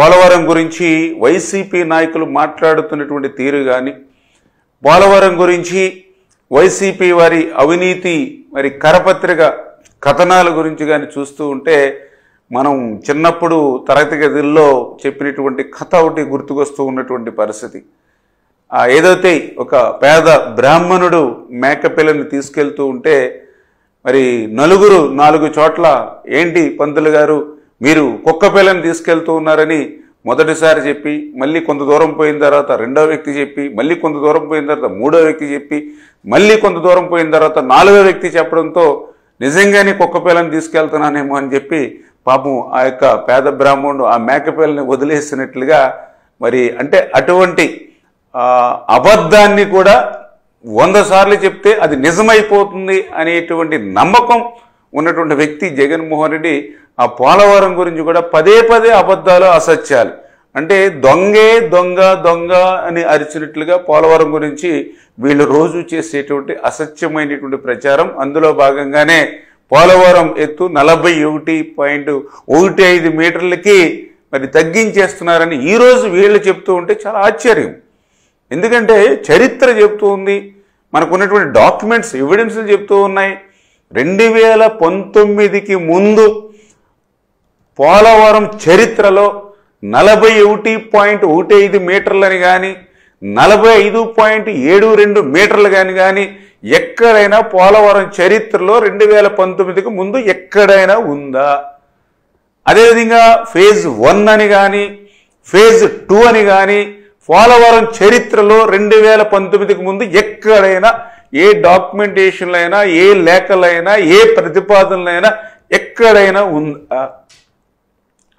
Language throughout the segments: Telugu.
పోలవరం గురించి వైసీపీ నాయకులు మాట్లాడుతున్నటువంటి తీరు కానీ, పోలవరం గురించి వైసీపీ వారి అవినీతి మరి కరపత్రిక కథనాల గురించి కానీ చూస్తూ ఉంటే మనం చిన్నప్పుడు తరగతి గదుల్లో చెప్పినటువంటి కథ ఒకటి గుర్తుకొస్తూ ఉన్నటువంటి పరిస్థితి. ఏదైతే ఒక పేద బ్రాహ్మణుడు మేకపిల్లని తీసుకెళ్తూ ఉంటే మరి నలుగురు 4 చోట్ల ఏంటి పంతులు గారు మీరు కుక్క పిల్లని తీసుకెళ్తూ ఉన్నారని మొదటిసారి చెప్పి, మళ్ళీ కొంత దూరం పోయిన తర్వాత రెండో వ్యక్తి చెప్పి, మళ్ళీ కొంత దూరం పోయిన తర్వాత మూడో వ్యక్తి చెప్పి, మళ్ళీ కొంత దూరం పోయిన తర్వాత 4వ వ్యక్తి చెప్పడంతో నిజంగానే కుక్క పిల్లని తీసుకెళ్తున్నానేమో అని చెప్పి పాపం ఆ యొక్క పేద బ్రాహ్మణుడు ఆ మేకపిల్లని వదిలేసినట్లుగా మరి అంటే అటువంటి అబద్ధాన్ని కూడా 100 సార్లు చెప్తే అది నిజమైపోతుంది అనేటువంటి నమ్మకం ఉన్నటువంటి వ్యక్తి జగన్మోహన్ రెడ్డి ఆ పోలవరం గురించి కూడా పదే అబద్ధాలు, అసత్యాలు అంటే దొంగే దొంగ దొంగ అని అరిచినట్లుగా పోలవరం గురించి వీళ్ళు రోజు చేసేటువంటి అసత్యమైనటువంటి ప్రచారం. అందులో భాగంగానే పోలవరం ఎత్తు 41.15 మీటర్లకి మరి తగ్గించేస్తున్నారని ఈరోజు వీళ్ళు చెప్తూ ఉంటే చాలా ఆశ్చర్యం. ఎందుకంటే చరిత్ర చెప్తూ ఉంది, మనకున్నటువంటి డాక్యుమెంట్స్ ఎవిడెన్స్లు చెప్తూ ఉన్నాయి. 2019కి ముందు పోలవరం చరిత్రలో 41.15 మీటర్లని కానీ 45.72 మీటర్లు కానీ ఎక్కడైనా పోలవరం చరిత్రలో 2019కి ముందు ఎక్కడైనా ఉందా? అదేవిధంగా ఫేజ్ 1 అని కానీ ఫేజ్ 2 అని కానీ పోలవరం చరిత్రలో 2019కి ముందు ఎక్కడైనా ఏ డాక్యుమెంటేషన్లైనా, ఏ లేఖలైనా, ఏ ప్రతిపాదనలైనా ఎక్కడైనా ఉందా?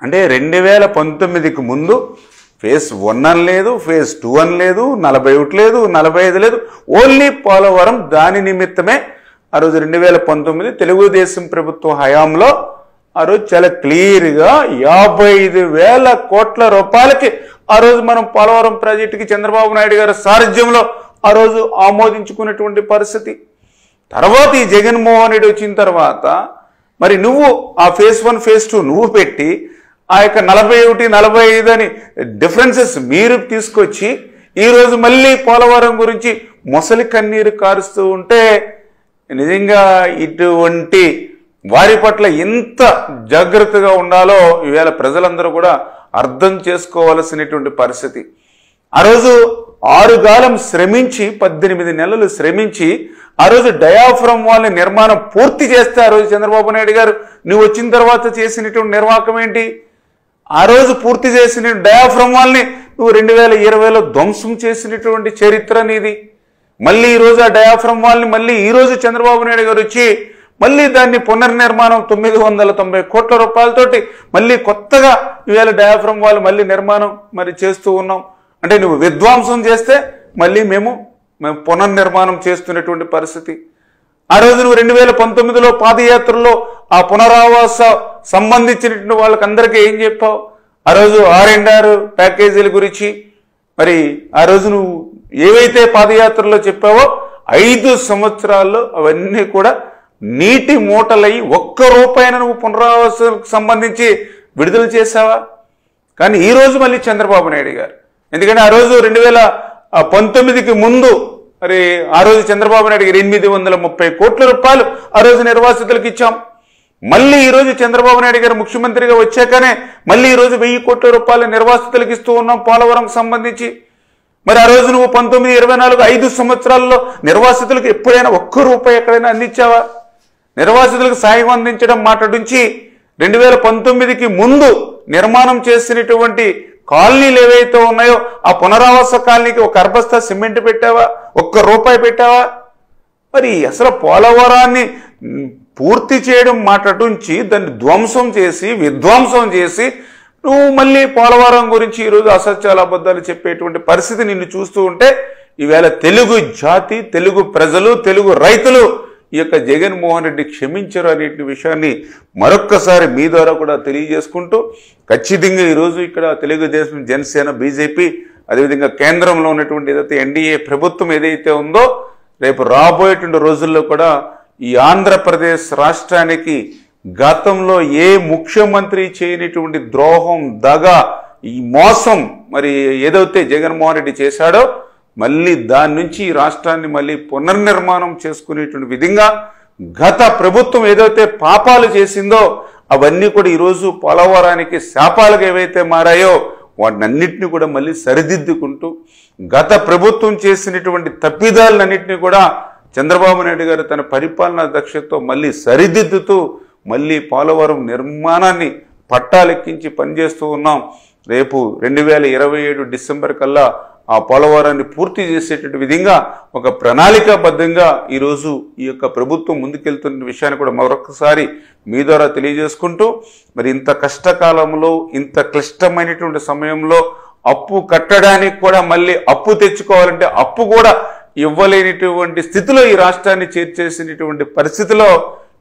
అంటే 2019కి ముందు ఫేజ్ 1 అని లేదు, ఫేజ్ 2 అని లేదు, 41 లేదు, 45 లేదు, ఓన్లీ పోలవరం. దాని నిమిత్తమే ఆ రోజు 2019 తెలుగుదేశం ప్రభుత్వ హయాంలో ఆ రోజు చాలా క్లియర్గా 55,000 కోట్ల రూపాయలకి ఆ రోజు మనం పోలవరం ప్రాజెక్టుకి చంద్రబాబు నాయుడు గారి సారథ్యంలో ఆ రోజు ఆమోదించుకున్నటువంటి పరిస్థితి. తర్వాత ఈ జగన్మోహన్ రెడ్డి వచ్చిన తర్వాత మరి నువ్వు ఆ ఫేజ్ 1 ఫేజ్ 2 నువ్వు పెట్టి ఆ యొక్క 41, 45 అని డిఫరెన్సెస్ మీరు తీసుకొచ్చి ఈరోజు మళ్ళీ పోలవరం గురించి మొసలి కన్నీరు కారుస్తూ ఉంటే నిజంగా ఇటువంటి వారి పట్ల ఎంత జాగ్రత్తగా ఉండాలో ఈవేళ ప్రజలందరూ కూడా అర్థం చేసుకోవాల్సినటువంటి పరిస్థితి. ఆ రోజు 6 కాలం శ్రమించి 18 నెలలు శ్రమించి ఆ రోజు డయాఫ్రమ్ వాల్ నిర్మాణం పూర్తి చేస్తే ఆ రోజు చంద్రబాబు నాయుడు గారు నువ్వు వచ్చిన తర్వాత చేసినటువంటి నిర్వాహకం ఏంటి? ఆ రోజు పూర్తి చేసిన డయాఫ్రమ్ వాల్ని నువ్వు 2020లో ధ్వంసం చేసినటువంటి చరిత్ర నీది. మళ్ళీ ఈరోజు ఆ డయాఫ్రమ్ వాల్ని మళ్ళీ ఈరోజు చంద్రబాబు నాయుడు గారు వచ్చి మళ్ళీ దాన్ని పునర్నిర్మాణం 990 కోట్ల రూపాయలతోటి మళ్ళీ కొత్తగా ఈవేళ డయాఫ్రమ్ వాల్ మళ్ళీ నిర్మాణం మరి చేస్తూ ఉన్నాం. అంటే నువ్వు విధ్వంసం చేస్తే మళ్ళీ మేము పునర్నిర్మాణం చేస్తున్నటువంటి పరిస్థితి. ఆ రోజు నువ్వు 2019లో పాదయాత్రలో ఆ పునరావాస సంబంధించినటువంటి వాళ్ళకందరికీ ఏం చెప్పావు? ఆ రోజు R&R ప్యాకేజీల గురించి మరి ఆ రోజు నువ్వు ఏవైతే పాదయాత్రలో చెప్పావో 5 సంవత్సరాల్లో అవన్నీ కూడా నీటి మూటలై 1 రూపాయిన నువ్వు పునరావాసానికి సంబంధించి విడుదల చేసావా? కానీ ఈరోజు మళ్ళీ చంద్రబాబు నాయుడు గారు, ఎందుకంటే ఆ రోజు 2019కి ముందు మరి ఆ రోజు చంద్రబాబు నాయుడు గారు 830 కోట్ల రూపాయలు ఆ రోజు నిర్వాసితులకు ఇచ్చాం. మళ్ళీ ఈరోజు చంద్రబాబు నాయుడు గారు ముఖ్యమంత్రిగా వచ్చాకనే మళ్ళీ ఈరోజు 1000 కోట్ల రూపాయలు నిర్వాసితులకు ఇస్తూ ఉన్నాం పోలవరం సంబంధించి. మరి ఆ రోజు నువ్వు 19, 24, 5 సంవత్సరాల్లో నిర్వాసితులకు ఎప్పుడైనా 1 రూపాయి ఎక్కడైనా అందించావా? నిర్వాసితులకు సాయం అందించడం మాట నుంచి 2019కి ముందు నిర్మాణం చేసినటువంటి కాలనీలు ఏవైతే ఉన్నాయో ఆ పునరావాస కాలనీకి 1 అర్బస్తా సిమెంట్ పెట్టావా? 1 రూపాయి పెట్టావా? మరి అసలు పోలవరాన్ని పూర్తి చేయడం మాట నుంచి దాన్ని ధ్వంసం చేసి విధ్వంసం చేసి నువ్వు మళ్ళీ పోలవరం గురించి ఈరోజు అసత్యాల అబద్ధాలు చెప్పేటువంటి పరిస్థితి నిన్ను చూస్తూ ఉంటే ఈవేళ తెలుగు జాతి, తెలుగు ప్రజలు, తెలుగు రైతులు ఈ యొక్క జగన్మోహన్ రెడ్డి క్షమించరు అనే విషయాన్ని మరొక్కసారి మీ ద్వారా కూడా తెలియజేసుకుంటూ ఖచ్చితంగా ఈరోజు ఇక్కడ తెలుగుదేశం, జనసేన, బీజేపీ అదేవిధంగా కేంద్రంలో ఉన్నటువంటి ఏదైతే ఎన్డీఏ ప్రభుత్వం ఏదైతే ఉందో రేపు రాబోయేటువంటి రోజుల్లో కూడా ఈ ఆంధ్రప్రదేశ్ రాష్ట్రానికి గతంలో ఏ ముఖ్యమంత్రి చేయనటువంటి ద్రోహం, దగ ఈ మోసం మరి ఏదైతే జగన్మోహన్ రెడ్డి చేశాడో మళ్ళీ దాని నుంచి ఈ రాష్ట్రాన్ని మళ్ళీ పునర్నిర్మాణం చేసుకునేటువంటి విధంగా గత ప్రభుత్వం ఏదైతే పాపాలు చేసిందో అవన్నీ కూడా ఈరోజు పోలవరానికి శాపాలుగా ఏవైతే మారాయో వాటినన్నింటినీ కూడా మళ్ళీ సరిదిద్దుకుంటూ గత ప్రభుత్వం చేసినటువంటి తప్పిదాలన్నింటినీ కూడా చంద్రబాబు నాయుడు గారు తన పరిపాలనా దక్షతతో మళ్ళీ సరిదిద్దుతూ మళ్ళీ పోలవరం నిర్మాణాన్ని పట్టాలెక్కించి పనిచేస్తూ ఉన్నాం. రేపు 2027 డిసెంబర్ కల్లా ఆ పోలవరాన్ని పూర్తి చేసేటువంటి విధంగా ఒక ప్రణాళికాబద్ధంగా ఈరోజు ఈ యొక్క ప్రభుత్వం ముందుకెళ్తున్న విషయాన్ని కూడా మరొకసారి మీ ద్వారా తెలియజేసుకుంటూ మరి ఇంత కష్టకాలంలో ఇంత క్లిష్టమైనటువంటి సమయంలో అప్పు కట్టడానికి కూడా మళ్ళీ అప్పు తెచ్చుకోవాలంటే అప్పు కూడా ఇవ్వలేనిటువంటి స్థితిలో ఈ రాష్ట్రాన్ని చేర్చేసినటువంటి పరిస్థితిలో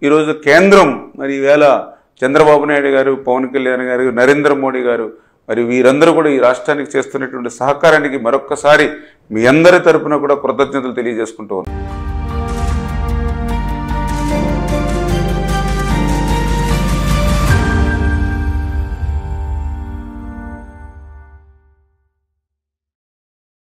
ఈరోజు కేంద్రం మరి ఈవేళ చంద్రబాబు నాయుడు గారు, పవన్ కళ్యాణ్ గారు, నరేంద్ర మోడీ గారు మరి వీరందరూ కూడా ఈ రాష్ట్రానికి చేస్తున్నటువంటి సహకారానికి మరొక్కసారి మీ అందరి తరపున కూడా కృతజ్ఞతలు తెలియజేసుకుంటూ ఉన్నాను.